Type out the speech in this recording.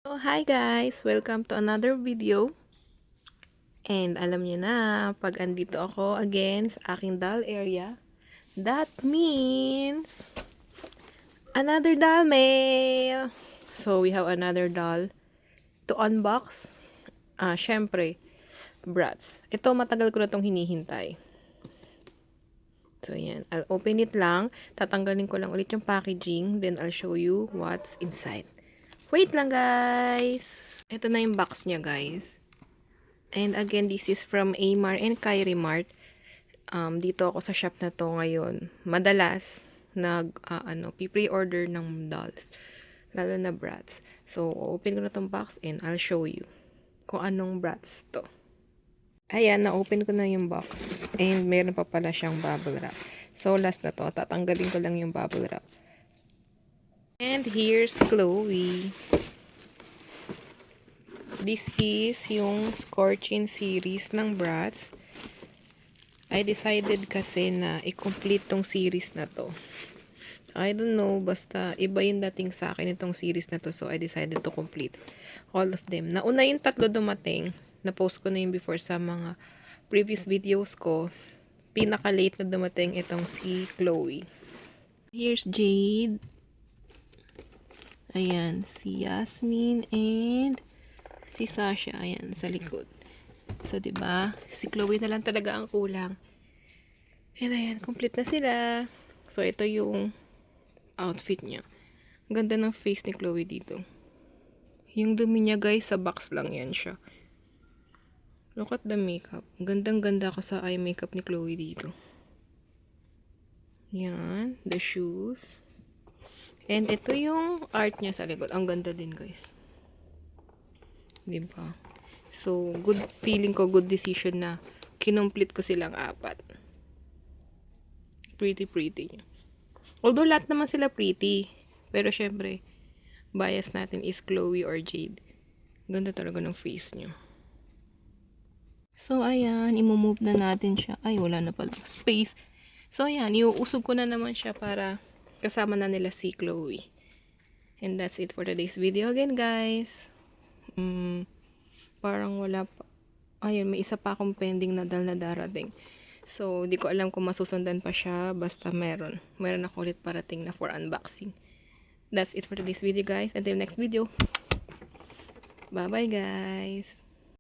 So, hi guys! Welcome to another video. And alam niyo na, pag andito ako again sa aking doll area, that means another doll mail! So, we have another doll to unbox. Syempre, Bratz. Ito, matagal ko na itong hinihintay. So, yan. I'll open it lang. Tatanggalin ko lang ulit yung packaging. Then, I'll show you what's inside. Wait lang, guys! Ito na yung box niya, guys. And again, this is from Amar and Kyrie Mart. Dito ako sa shop na to ngayon. Madalas, pre-order ng dolls. Lalo na Bratz. So, open ko na tong box and I'll show you kung anong Bratz to. Ayan, na-open ko na yung box. And meron pa pala siyang bubble wrap. So, last na to. Tatanggalin ko lang yung bubble wrap. And here's Chloe. This is yung Scorching series ng Bratz. I decided kasi na i-complete tong series na to. I don't know, basta iba yung dating sa akin itong series na to. So, I decided to complete all of them. Nauna yung tatlo dumating. Na-post ko na yung before sa mga previous videos ko. Pinaka-late na dumating itong si Chloe. Here's Jade. Ayan, si Yasmin and si Sasha, ayan, sa likod. So, diba? Si Chloe na lang talaga ang kulang. And ayan, complete na sila. So, ito yung outfit niya. Ang ganda ng face ni Chloe dito. Yung dumi niya, guys, sa box lang yan siya. Look at the makeup. Gandang-ganda ko sa eye makeup ni Chloe dito. Yan, the shoes. And ito yung art niya sa likod. Ang ganda din, guys. Diba? So, good feeling ko, good decision na kinomplete ko silang apat. Pretty. Although, lahat naman sila pretty. Pero, syempre, bias natin is Chloe or Jade. Ganda talaga ng face niyo. So, ayan. Imomove na natin siya. Ay, wala na pala space. So, ayan. Iuusog ko na naman siya para kasama na nila si Chloe. And that's it for today's video again, guys. Parang wala pa. Ayun, may isa pa akong pending na dal na darating. So, di ko alam kung masusundan pa siya. Basta meron. Meron ako ulit parating na for unboxing. That's it for today's video, guys. Until next video. Bye-bye, guys.